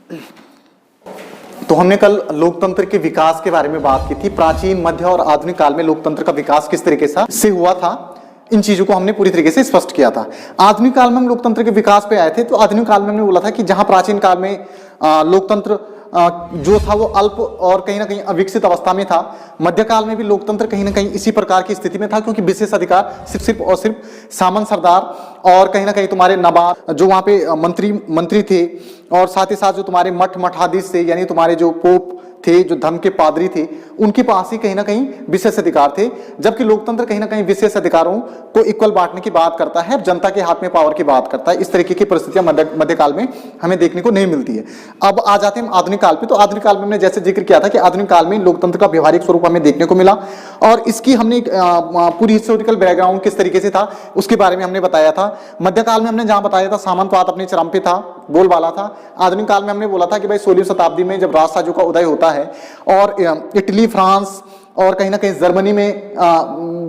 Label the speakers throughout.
Speaker 1: तो हमने कल लोकतंत्र के विकास के बारे में बात की थी। प्राचीन, मध्य और आधुनिक काल में लोकतंत्र का विकास किस तरीके से हुआ था, इन चीजों को हमने पूरी तरीके से स्पष्ट किया था। आधुनिक काल में हम लोकतंत्र के विकास पे आए थे। तो आधुनिक काल में हमने बोला था कि जहां प्राचीन काल में लोकतंत्र जो था वो अल्प और कहीं ना कहीं अविकसित अवस्था में था, मध्यकाल में भी लोकतंत्र कहीं ना कहीं इसी प्रकार की स्थिति में था, क्योंकि विशेष अधिकार सिर्फ और सिर्फ सामंत सरदार और कहीं ना कहीं तुम्हारे नवाब जो वहां पे मंत्री थे, और साथ ही साथ जो तुम्हारे मठाधीश थे, यानी तुम्हारे जो पोप थे, जो धर्म के पादरी थे, उनके पास ही कहीं ना कहीं विशेष अधिकार थे। जबकि लोकतंत्र कहीं ना कहीं विशेष अधिकारों को इक्वल बांटने की बात करता है, जनता के हाथ में पावर की बात करता है। इस तरीके की परिस्थितियां मध्यकाल में हमें देखने को नहीं मिलती है। अब आ जाते हैं आधुनिक काल पे। तो आधुनिक काल में हमने जैसे जिक्र किया था कि आधुनिक काल में लोकतंत्र का व्यवहारिक स्वरूप हमें देखने को मिला, और इसकी हमने पूरी हिस्टोरिकल बैकग्राउंड किस तरीके से था उसके बारे में हमने बताया था। मध्यकाल में हमने जहां बताया था सामंतवाद अपने चरम पे था, बोलबाला था। आधुनिक काल में हमने बोला था कि भाई 16वीं शताब्दी में जब राजसाजों का उदय होता है और इटली, फ्रांस और कहीं ना कहीं जर्मनी में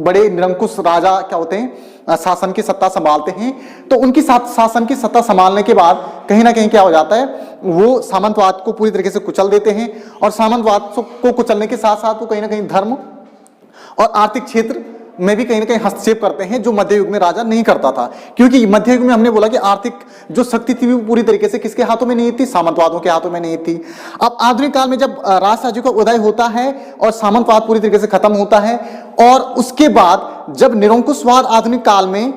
Speaker 1: बड़े निरंकुश राजा क्या होते हैं, शासन की सत्ता संभालते हैं। तो उनकी शासन की सत्ता संभालने के बाद कहीं ना कहीं क्या हो जाता है, वो सामंतवाद को पूरी तरीके से कुचल देते हैं, और सामंतवाद को कुचलने के साथ साथ वो कहीं ना कहीं धर्म और आर्थिक क्षेत्र में भी कहीं ना कहीं हस्तक्षेप करते हैं, जो मध्य युग में राजा नहीं करता था। क्योंकि मध्य युग में हमने बोला कि आर्थिक जो शक्ति थी वो पूरी तरीके से किसके हाथों में नहीं थी, सामंतवादों के हाथों में नहीं थी। अब आधुनिक काल में जब राजसाज्यों का उदय होता है और सामंतवाद पूरी तरीके से खत्म होता है, और उसके बाद जब निरंकुशवाद आधुनिक काल में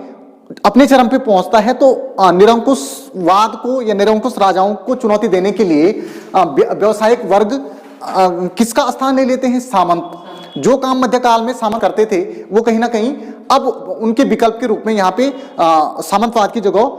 Speaker 1: अपने चरम पे पहुंचता है, तो निरंकुशवाद को या निरंकुश राजाओं को चुनौती देने के लिए व्यवसायिक वर्ग किसका स्थान ले लेते हैं, सामंत। जो काम मध्यकाल में सामंत करते थे वो कहीं ना कहीं अब उनके विकल्प के रूप में यहाँ पे सामंतवाद की जगह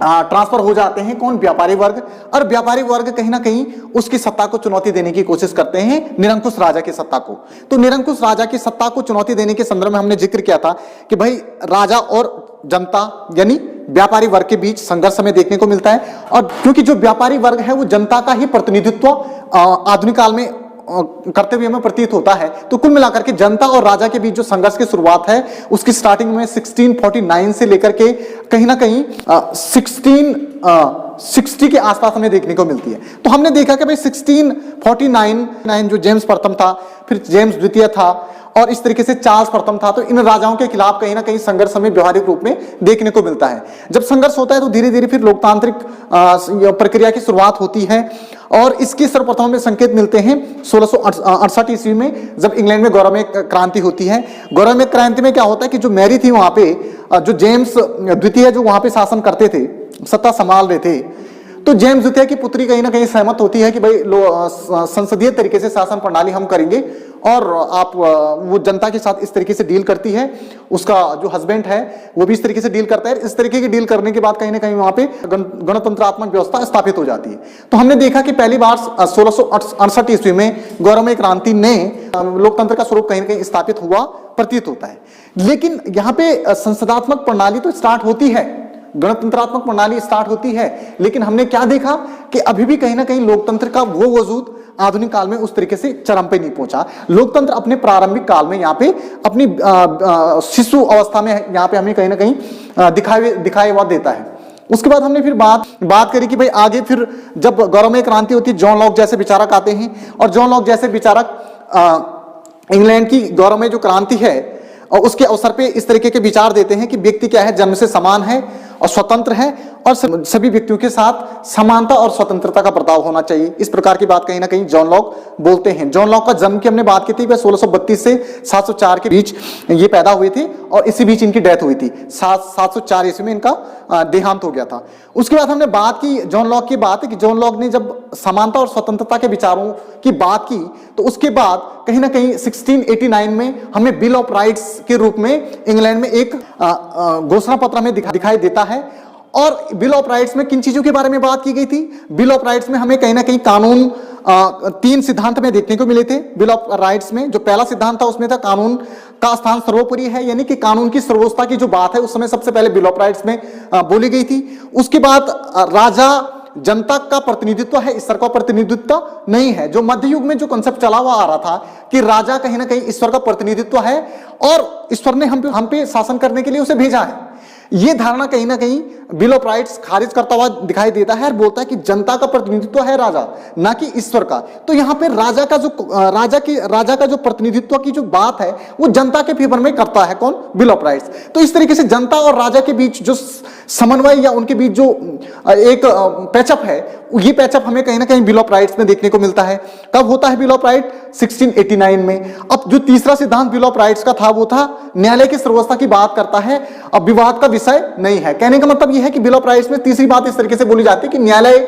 Speaker 1: ट्रांसफर हो जाते हैं। कौन, व्यापारी वर्ग। और व्यापारी वर्ग कहीं ना कहीं उसकी सत्ता को चुनौती देने की कोशिश करते हैं, निरंकुश राजा की सत्ता को। तो निरंकुश राजा की सत्ता को चुनौती देने के संदर्भ में हमने जिक्र किया था कि भाई राजा और जनता यानी व्यापारी वर्ग के बीच संघर्ष हमें देखने को मिलता है। और क्योंकि जो व्यापारी वर्ग है वो जनता का ही प्रतिनिधित्व आधुनिक काल में करते हुए हमें प्रतीत होता है। तो कुल मिलाकर के जनता और राजा के बीच जो संघर्ष की शुरुआत है उसकी स्टार्टिंग में 1649 से लेकर के कहीं ना कहीं 1660 के आसपास हमें देखने को मिलती है। तो हमने देखा कि भाई 1649 जो जेम्स प्रथम था, फिर जेम्स द्वितीय था, और इस तरीके से चार्ल्स प्रथम था। तो इन राजाओं के खिलाफ कहीं ना कहीं संघर्ष हमें व्यवहारिक रूप में देखने को मिलता है। जब संघर्ष होता है तो धीरे धीरे फिर लोकतांत्रिक प्रक्रिया की शुरुआत होती है, और इसके सर्वप्रथम हमें संकेत मिलते हैं 1668 ईस्वी में, जब इंग्लैंड में गौरवमय क्रांति होती है। गौरवमय क्रांति में क्या होता है कि जो मैरी थी वहां पे, जो जेम्स द्वितीय जो वहां पे शासन करते थे, सत्ता संभाल रहे थे, तो जेम्स द्वितीय की पुत्री कहीं ना कहीं सहमत होती है कि भाई संसदीय तरीके से शासन प्रणाली हम करेंगे, और आप वो जनता के साथ इस तरीके से डील करती है। उसका जो हस्बैंड है वो भी इस तरीके से डील करता है। इस तरीके की डील करने के बाद कहीं ना कहीं वहां पे गणतंत्रात्मक व्यवस्था स्थापित हो जाती है। तो हमने देखा कि पहली बार 1668 ईस्वी में गौरवमय क्रांति ने लोकतंत्र का स्वरूप कहीं ना कहीं स्थापित हुआ प्रतीत होता है। लेकिन यहाँ पे संसदात्मक प्रणाली तो स्टार्ट होती है, गणतंत्रात्मक प्रणाली स्टार्ट होती है, लेकिन हमने क्या देखा कि अभी भी कहीं ना कहीं लोकतंत्र का वो वजूद आधुनिक काल में उस तरीके से चरम पे नहीं पहुंचा। लोकतंत्र अपने प्रारंभिक काल में यहाँ पे अपनी शिशु अवस्था में यहाँ पे हमें कहीं ना कहीं दिखाई हुआ देता है। उसके बाद हमने फिर बात करी कि भाई आगे फिर जब गौरवमय क्रांति होती है, जॉन लॉक जैसे विचारक आते हैं, और जॉन लॉक जैसे विचारक इंग्लैंड की गौरवमय जो क्रांति है और उसके अवसर पे इस तरीके के विचार देते हैं कि व्यक्ति क्या है, जन्म से समान है और स्वतंत्र है, और सभी व्यक्तियों के साथ समानता और स्वतंत्रता का बर्ताव होना चाहिए। इस प्रकार की बात कहीं ना कहीं जॉन लॉक बोलते हैं। जॉन लॉक का जन्म की हमने बात की थी, वह 1632 से 704 के बीच ये पैदा हुए थे, और इसी बीच इनकी डेथ हुई थी। 704 ईस्वी में इनका देहांत हो गया था। उसके बाद हमने बात की जॉन लॉक की बात कि जॉन लॉक ने जब समानता और स्वतंत्रता के विचारों की बात की, तो उसके बाद कहीं ना कहीं 1689 में हमें बिल ऑफ राइट्स के रूप में इंग्लैंड में एक घोषणा पत्र हमें दिखाई देता है। और बिल ऑफ राइट्स में किन चीजों के बारे में बात की गई थी? बिल ऑफ राइट्स में हमें कहीं ना कहीं कानून 3 सिद्धांत में देखने को मिले थे। बिल ऑफ राइट्स में जो पहला सिद्धांत था उसमें था कानून का स्थान सर्वोपरि है, यानी कि कानून की सर्वोच्चता की जो बात है उस समय सबसे पहले बिल ऑफ राइट्स में बोली गई थी। उसके बाद राजा जनता का प्रतिनिधित्व है, ईश्वर का प्रतिनिधित्व नहीं है। जो मध्य युग में जो कंसेप्ट चला हुआ आ रहा था कि राजा कहीं ना कहीं ईश्वर का प्रतिनिधित्व है और ईश्वर ने हम पे शासन करने के लिए उसे भेजा है। ये धारणा कहीं ना कहीं बिल ऑफ राइट्स खारिज करता हुआ दिखाई देता है और बोलता है कि जनता का प्रतिनिधित्व है राजा, ना कि ईश्वर का। तो यहाँ पे राजा का जो प्रतिनिधित्व की जो बात है वो जनता के फेवर में करता है कौन? Bill of rights. तो इस तरीके से जनता और राजा के बीच जो समन्वय या उनके बीच जो एक पैचअप है, ये पैचअप हमें कहीं ना कहीं बिल ऑफ राइट्स में देखने को मिलता है। कब होता है बिल ऑफ राइट? 1689 में। अब जो तीसरा सिद्धांत बिल ऑफ राइट्स का था वो था न्यायालय की सर्वोच्चता की बात करता है, अब विवाद का विषय नहीं है। कहने का मतलब यह है कि बिल ऑफ राइट्स में तीसरी बात इस तरीके से बोली जाती है कि न्यायालय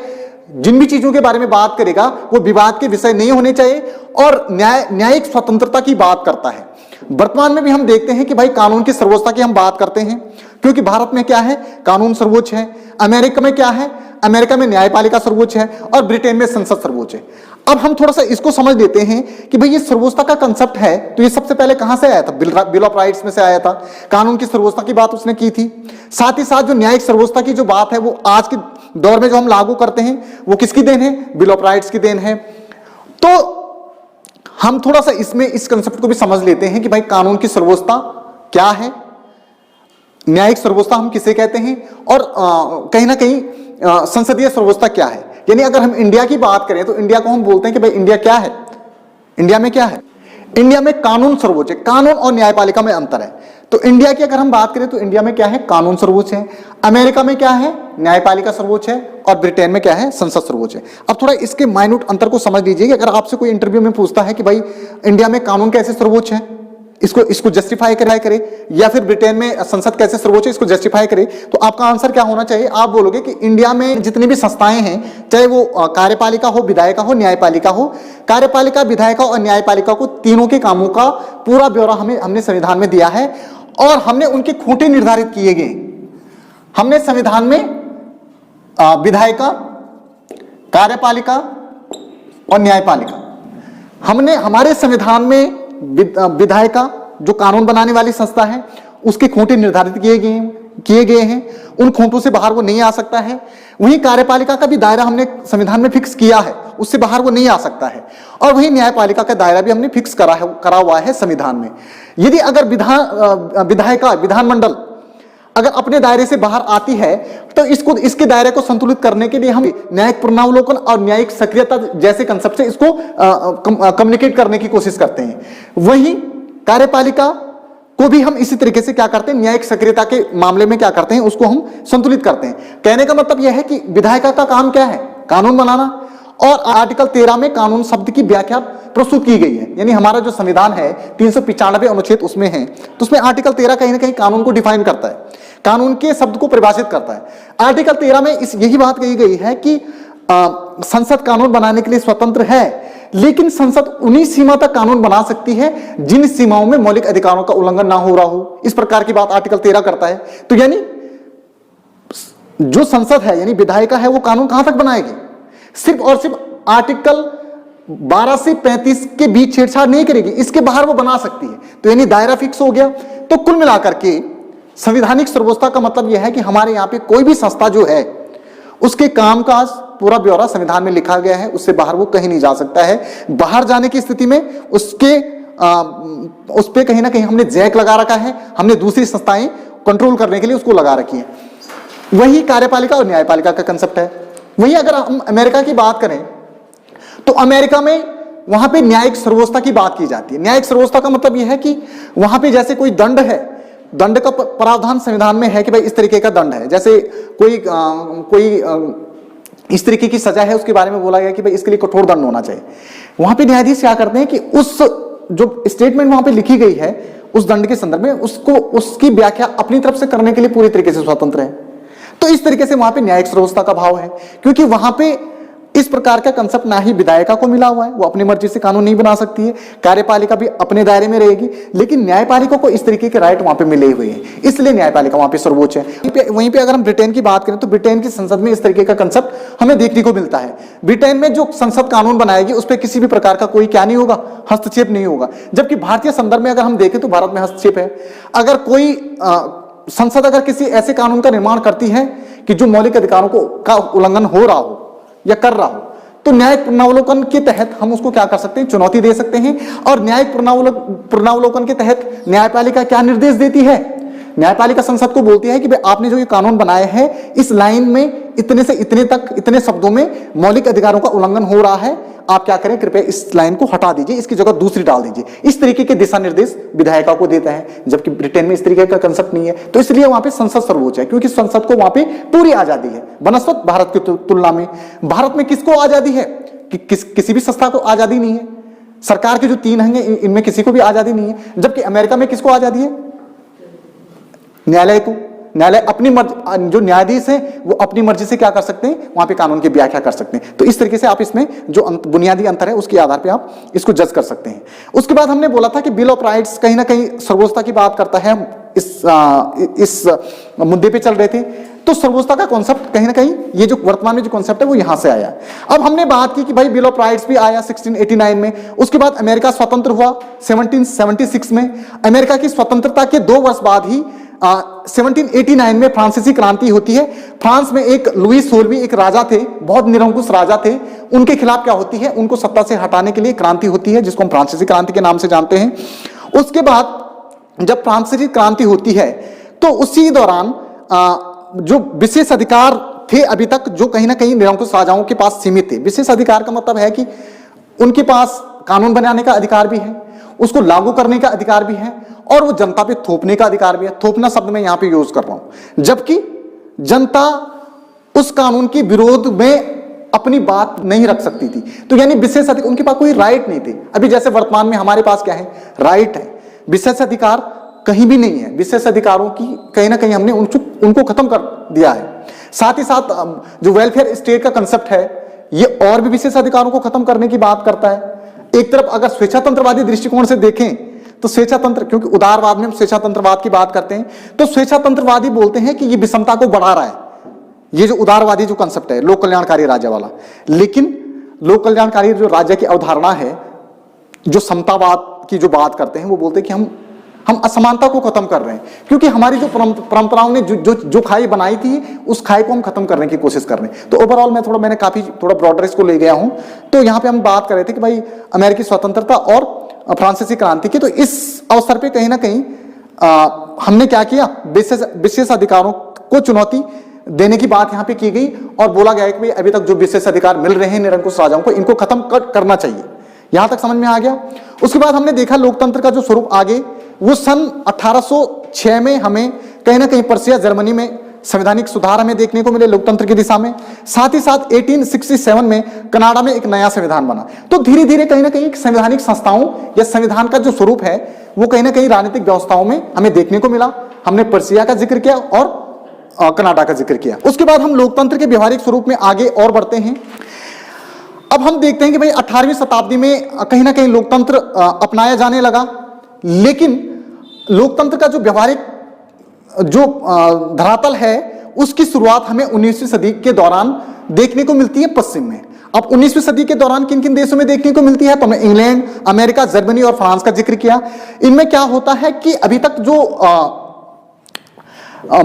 Speaker 1: जिन भी चीजों के बारे में बात करेगा वो विवाद के विषय नहीं होने चाहिए और न्यायिक स्वतंत्रता की बात करता है। वर्तमान में भी हम देखते हैं कि भाई कानून की सर्वोच्चता की हम बात करते हैं, क्योंकि भारत में क्या है? कानून सर्वोच्च है। अमेरिका में क्या है? अमेरिका में न्यायपालिका सर्वोच्च है और ब्रिटेन में संसद सर्वोच्च है। अब हम थोड़ा सा इसको समझ लेते हैं कि भाई ये सर्वोच्चता का कंसेप्ट है, तो ये सबसे पहले कहां से आया था? बिल ऑफ राइट्स में से आया था। कानून की सर्वोच्चता की बात उसने की थी। साथ ही साथ जो न्यायिक सर्वोच्चता की जो बात है वो आज के दौर में जो हम लागू करते हैं वो किसकी देन है? बिल ऑफ राइट्स की देन है। तो हम थोड़ा सा इसमें इस कंसेप्ट को भी समझ लेते हैं कि भाई कानून की सर्वोच्चता क्या है, न्यायिक सर्वोच्चता हम किसे कहते हैं, और कहीं ना कहीं संसदीय सर्वोच्चता क्या है। यानी अगर हम इंडिया की बात करें तो इंडिया को हम बोलते हैं कि भाई इंडिया क्या है? इंडिया में क्या है? इंडिया में कानून सर्वोच्च है। कानून और न्यायपालिका में अंतर है। तो इंडिया की अगर हम बात करें तो इंडिया में क्या है? कानून सर्वोच्च है। अमेरिका में क्या है? न्यायपालिका सर्वोच्च है। और ब्रिटेन में क्या है? संसद सर्वोच्च है। अब थोड़ा इसके माइन्यूट अंतर को समझ लीजिए कि अगर आपसे कोई इंटरव्यू में पूछता है कि भाई इंडिया में कानून कैसे सर्वोच्च है, इसको जस्टिफाई करे, या फिर ब्रिटेन में संसद कैसे सर्वोच्च है, इसको जस्टिफाई करे, तो आपका आंसर क्या होना चाहिए? आप बोलोगे कि इंडिया में जितनी भी संस्थाएं हैं, चाहे वो कार्यपालिका हो, विधायिका हो, न्यायपालिका हो, कार्यपालिका, विधायिका और न्यायपालिका को तीनों के कामों का पूरा ब्यौरा हमने संविधान में दिया है और हमने उनके खूंटे निर्धारित किए गए। हमने संविधान में विधायिका, कार्यपालिका और न्यायपालिका, हमने हमारे संविधान में विधायिका जो कानून बनाने वाली संस्था है उसके खूंटे निर्धारित किए गए हैं। उन खूंटों से बाहर वो नहीं आ सकता है। वहीं कार्यपालिका का भी दायरा हमने संविधान में फिक्स किया है, उससे बाहर वो नहीं आ सकता है। और वहीं न्यायपालिका का दायरा भी हमने फिक्स करा हुआ है संविधान में। यदि अगर विधानमंडल अगर अपने दायरे से बाहर आती है तो इसके दायरे को संतुलित करने के लिए हम न्यायिक पुनरावलोकन और न्यायिक सक्रियता जैसे कंसेप्ट से इसको कम्युनिकेट करने की कोशिश करते हैं। वहीं कार्यपालिका को भी हम इसी तरीके से क्या करते हैं? न्यायिक सक्रियता के मामले में क्या करते हैं? उसको हम संतुलित करते हैं। कहने का मतलब यह है कि विधायिका का काम क्या है? कानून बनाना। और आर्टिकल 13 में कानून शब्द की व्याख्या प्रस्तुत की गई है। यानी हमारा जो संविधान है 395 अनुच्छेद उसमें है, तो उसमें आर्टिकल 13 कहीं ना कहीं कानून को डिफाइन करता है, कानून के शब्द को परिभाषित करता है। आर्टिकल 13 में यही बात कही गई है कि संसद कानून बनाने के लिए स्वतंत्र है, लेकिन संसद उन्हीं सीमा तक कानून बना सकती है जिन सीमाओं में मौलिक अधिकारों का उल्लंघन ना हो रहा हो। इस प्रकार की बात आर्टिकल 13 करता है। तो यानी जो संसद है यानी विधायिका है वो कानून कहां तक बनाएगी? सिर्फ और सिर्फ आर्टिकल 12 से 35 के बीच छेड़छाड़ नहीं करेगी, इसके बाहर वो बना सकती है। तो यानी दायरा फिक्स हो गया। तो कुल मिलाकर के संवैधानिक सर्वोच्चता का मतलब यह है कि हमारे यहां पे कोई भी संस्था जो है उसके कामकाज पूरा ब्यौरा संविधान में लिखा गया है, उससे बाहर वो कहीं नहीं जा सकता है। बाहर जाने की स्थिति में उस पे कहीं ना कहीं हमने जैक लगा रखा है, हमने दूसरी संस्थाएं कंट्रोल करने के लिए उसको लगा रखी है। वही कार्यपालिका और न्यायपालिका का कंसेप्ट है। वहीं अगर हम अमेरिका की बात करें तो अमेरिका में वहां पे न्यायिक सर्वोच्चता की बात की जाती है। न्यायिक सर्वोच्चता का मतलब यह है कि वहां पे जैसे कोई दंड है, दंड का प्रावधान संविधान में है कि भाई इस तरीके का दंड है। जैसे कोई इस तरीके की सजा है उसके बारे में बोला गया कि भाई इसके लिए कठोर दंड होना चाहिए। वहां पे न्यायाधीश क्या करते हैं कि उस जो स्टेटमेंट वहां पे लिखी गई है उस दंड के संदर्भ में उसकी व्याख्या अपनी तरफ से करने के लिए पूरी तरीके से स्वतंत्र है। तो इस तरीके से वहां पे न्यायिक सर्वोच्चता का भाव है, क्योंकि वहां पे इस प्रकार का कंसेप्ट ना ही विधायिका को मिला हुआ है, वो अपनी मर्जी से कानून नहीं बना सकती है। कार्यपालिका भी अपने दायरे में रहेगी, लेकिन न्यायपालिका को इस तरीके के राइट वहां पे मिले हुए हैं, इसलिए न्यायपालिका वहां पे सर्वोच्च है। वहीं पे अगर हम ब्रिटेन की बात करें तो ब्रिटेन की संसद में इस तरीके का कंसेप्ट हमें देखने को मिलता है। ब्रिटेन में जो संसद कानून बनाएगी उस पर किसी भी प्रकार का कोई क्या नहीं होगा, हस्तक्षेप नहीं होगा। जबकि भारतीय संदर्भ में अगर हम देखें तो भारत में हस्तक्षेप है। अगर कोई संसद अगर किसी ऐसे कानून का निर्माण करती है कि जो मौलिक अधिकारों का उल्लंघन हो रहा हो या कर रहा हो, तो न्यायिक पुनरावलोकन के तहत हम उसको क्या कर सकते हैं? चुनौती दे सकते हैं। और न्यायिक पुनरावलोकन के तहत न्यायपालिका क्या निर्देश देती है? न्यायपालिका संसद को बोलती है कि भाई आपने जो ये कानून बनाया है इस लाइन में इतने से इतने तक इतने शब्दों में मौलिक अधिकारों का उल्लंघन हो रहा है, आप क्या करें, कृपया इस लाइन को हटा दीजिए, इसकी जगह दूसरी डाल दीजिए। इस तरीके के दिशा निर्देश विधायिका को देता है, जबकि ब्रिटेन में इस तरीके का कंसेप्ट नहीं है। तो इसलिए वहां पे संसद सर्वोच्च है, क्योंकि संसद को वहां पे पूरी आजादी है बनस्पत भारत की तुलना में। भारत में किसको आजादी है कि किसी भी संस्था को आजादी नहीं है। सरकार के जो 3 हैं इनमें किसी को भी आजादी नहीं है, जबकि अमेरिका में किसको आजादी है, न्यायालय को। न्यायालय अपनी मर्जी, जो न्यायाधीश हैं वो अपनी मर्जी से क्या कर सकते हैं, वहां पे कानून की व्याख्या कर सकते हैं। तो इस तरीके से आप इसमें जो बुनियादी अंतर है उसके आधार पे आप इसको जज कर सकते हैं। उसके बाद हमने बोला था कि बिल ऑफ राइट्स कहीं ना कहीं सर्वोच्चता की बात करता है। इस मुद्दे पे चल रहे थे, तो सर्वोच्चता का कॉन्सेप्ट कहीं ना कहीं ये जो वर्तमान में जो कॉन्सेप्ट है वो यहां से आया। अब हमने बात की कि भाई बिल ऑफ राइट्स भी आया 1689 में। उसके बाद अमेरिका स्वतंत्र हुआ 1776 में। अमेरिका की स्वतंत्रता के 2 वर्ष बाद ही 1789 में फ्रांसीसी क्रांति होती है। फ्रांस में एक लुई 16वीं एक राजा थे, बहुत निरंकुश राजा थे, उनके खिलाफ क्या होती है, उनको सत्ता से हटाने के लिए क्रांति होती है, जिसको हम फ्रांसीसी क्रांति के नाम से जानते हैं। उसके बाद जब फ्रांसीसी क्रांति होती है तो उसी दौरान जो विशेष अधिकार थे अभी तक, जो कहीं ना कहीं निरंकुश राजाओं के पास सीमित थे। विशेष अधिकार का मतलब है कि उनके पास कानून बनाने का अधिकार भी है, उसको लागू करने का अधिकार भी है, और वो जनता पे थोपने का अधिकार भी है। थोपना शब्द मैं यहां पे यूज कर रहा हूं, जबकि जनता उस कानून के विरोध में अपनी बात नहीं रख सकती थी। तो यानी विशेष अधिकार, उनके पास कोई राइट नहीं थे। अभी जैसे वर्तमान में हमारे पास क्या है, राइट है, विशेष अधिकार कहीं भी नहीं है। विशेष अधिकारों की कहीं ना कहीं हमने उनको खत्म कर दिया है। साथ ही साथ जो वेलफेयर स्टेट का कंसेप्ट है ये और भी विशेष अधिकारों को खत्म करने की बात करता है। एक तरफ अगर स्वेच्छातंत्रवादी दृष्टिकोण से देखें तो स्वेच्छातंत्र, क्योंकि उदारवाद में हम स्वेच्छातंत्रवाद की बात करते हैं, तो स्वेच्छातंत्रवादी बोलते हैं कि ये विषमता को बढ़ा रहा है, ये जो उदारवादी जो कंसेप्ट है लोक कल्याणकारी राज्य वाला। लेकिन लोक कल्याणकारी जो राज्य की अवधारणा है, जो समतावाद की जो बात करते हैं, वो बोलते हैं कि हम असमानता को खत्म कर रहे हैं, क्योंकि हमारी जो परंपराओं ने जो खाई बनाई थी उस खाई को हम खत्म करने की कोशिश कर रहे हैं। तो ओवरऑल मैंने काफी थोड़ा ब्रॉडर इसको ले गया हूं। तो यहाँ पे हम बात कर रहे थे कि भाई अमेरिकी स्वतंत्रता और फ्रांसीसी क्रांति की। तो इस अवसर पे कहीं ना कहीं हमने क्या किया, विशेष अधिकारों को चुनौती देने की बात यहाँ पे की गई और बोला गया कि भाई अभी तक जो विशेष अधिकार मिल रहे हैं निरंकुश राजाओं को, इनको खत्म करना चाहिए। यहां तक समझ में आ गया। उसके बाद हमने देखा लोकतंत्र का जो स्वरूप आगे, वो सन 1806 में हमें कहीं ना कहीं पर्सिया जर्मनी में संवैधानिक सुधार हमें देखने को मिले लोकतंत्र की दिशा में। साथ ही साथ 1867 में कनाडा में एक नया संविधान बना। तो धीरे धीरे कहीं ना कहीं संवैधानिक संस्थाओं या संविधान का जो स्वरूप है वो कहीं ना कहीं राजनीतिक व्यवस्थाओं में हमें देखने को मिला। हमने पर्सिया का जिक्र किया और कनाडा का जिक्र किया। उसके बाद हम लोकतंत्र के व्यवहारिक स्वरूप में आगे और बढ़ते हैं। अब हम देखते हैं कि भाई 18वीं शताब्दी में कहीं ना कहीं लोकतंत्र अपनाया जाने लगा, लेकिन लोकतंत्र का जो व्यवहारिक जो धरातल है उसकी शुरुआत हमें 19वीं सदी के दौरान देखने को मिलती है पश्चिम में। अब 19वीं सदी के दौरान किन किन देशों में देखने को मिलती है, तो हमने इंग्लैंड, अमेरिका, जर्मनी और फ्रांस का जिक्र किया। इनमें क्या होता है कि अभी तक जो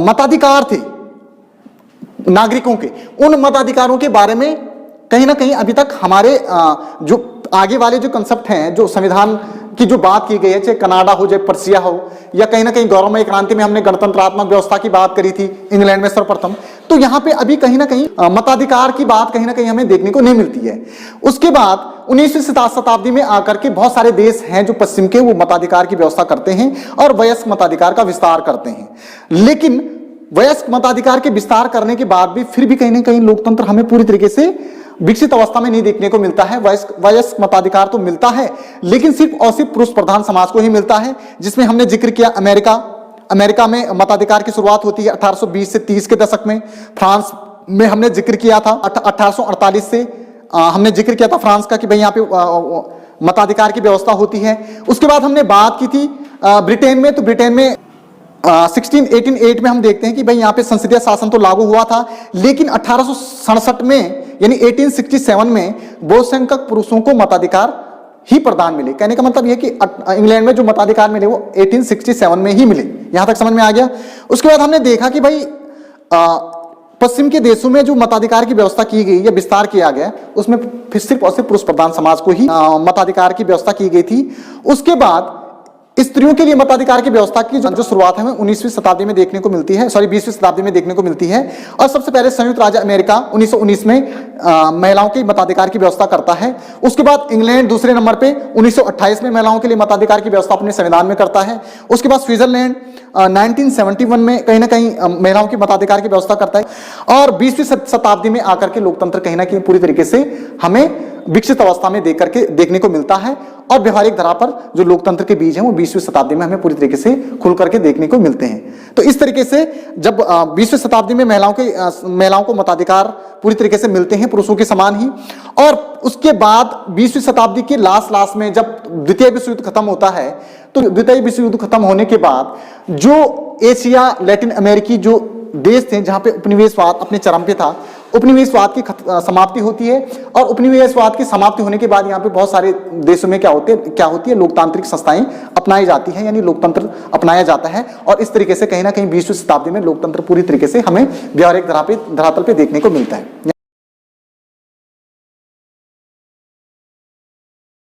Speaker 1: मताधिकार थे नागरिकों के, उन मताधिकारों के बारे में कहीं ना कहीं अभी तक हमारे जो आगे वाले जो कंसेप्ट हैं, जो संविधान की जो बात की गई है, चाहे कनाडा हो चाहे पर्सिया हो, या कहीं ना कहीं गौरवमय क्रांति में हमने गणतंत्रात्मक व्यवस्था की बात करी थी इंग्लैंड में सर्वप्रथम, तो यहाँ पे अभी कहीं ना कहीं मताधिकार की बात कहीं ना कहीं हमें देखने को नहीं मिलती है। उसके बाद 19वीं शताब्दी में आकर के बहुत सारे देश हैं जो पश्चिम के, वो मताधिकार की व्यवस्था करते हैं और वयस्क मताधिकार का विस्तार करते हैं। लेकिन वयस्क मताधिकार के विस्तार करने के बाद भी फिर भी कहीं ना कहीं लोकतंत्र हमें पूरी तरीके से विकसित अवस्था में नहीं देखने को मिलता है। वयस्क मताधिकार तो मिलता है, लेकिन सिर्फ और सिर्फ पुरुष प्रधान समाज को ही मिलता है, जिसमें हमने जिक्र किया अमेरिका में मताधिकार की शुरुआत होती है 1820 से 30 के दशक में। फ्रांस में हमने जिक्र किया था 1848 से हमने जिक्र किया था फ्रांस का कि भाई यहाँ पे मताधिकार की व्यवस्था होती है। उसके बाद हमने बात की थी ब्रिटेन में, तो ब्रिटेन में 1868 में हम देखते हैं कि भाई यहाँ पे संसदीय शासन तो लागू हुआ था, लेकिन 1867 में यानी 1867 में बहुसंख्यक पुरुषों को मताधिकार ही प्रदान मिले। कहने का मतलब यह कि इंग्लैंड में जो मताधिकार मिले वो 1867 में ही मिले। यहां तक समझ में आ गया। उसके बाद हमने देखा कि भाई पश्चिम के देशों में जो मताधिकार की व्यवस्था की गई या विस्तार किया गया, उसमें फिर सिर्फ और सिर्फ पुरुष प्रधान समाज को ही मताधिकार की व्यवस्था की गई थी। उसके बाद स्त्रियों के लिए मताधिकार की व्यवस्था की जो शुरुआत है हमें 19वीं शताब्दी में देखने को मिलती है, 20वीं शताब्दी में देखने को मिलती है। और सबसे पहले संयुक्त राज्य अमेरिका 1919 में महिलाओं के मताधिकार की व्यवस्था करता है। उसके बाद इंग्लैंड दूसरे नंबर पे 1928 में महिलाओं के लिए मताधिकार की व्यवस्था अपने संविधान में करता है। उसके बाद स्विट्जरलैंड 1971 में कहीं ना कहीं महिलाओं के मताधिकार की व्यवस्था करता है। और 20वीं शताब्दी में आकर के लोकतंत्र कहीं ना कहीं पूरी तरीके से हमें विकसित अवस्था में देखने को मिलता है। और व्यवहारिक धरा पर जो लोकतंत्र के बीज हैं वो 20वीं शताब्दी में हमें पूरी तरीके से खुल करके देखने को मिलते हैं। तो इस तरीके से जब 20वीं शताब्दी में महिलाओं को मताधिकार पूरी तरीके से मिलते हैं पुरुषों के समान ही। और उसके बाद 20वीं शताब्दी के लास्ट में जब द्वितीय विश्व युद्ध खत्म होता है, तो द्वितीय विश्व युद्ध खत्म होने के बाद जो एशिया लैटिन अमेरिकी जो देश थे जहां पे उपनिवेशवाद अपने चरम पे था, उपनिवेशवाद की समाप्ति होती है। और उपनिवेशवाद की समाप्ति होने के बाद यहाँ पे बहुत सारे देशों में क्या होती है लोकतांत्रिक संस्थाएं अपनाई जाती हैं, यानी लोकतंत्र अपनाया जाता है। और इस तरीके से कहीं ना कहीं 20वीं शताब्दी में लोकतंत्र पूरी तरीके से हमें व्यवहारिक धरातल पे देखने को मिलता है।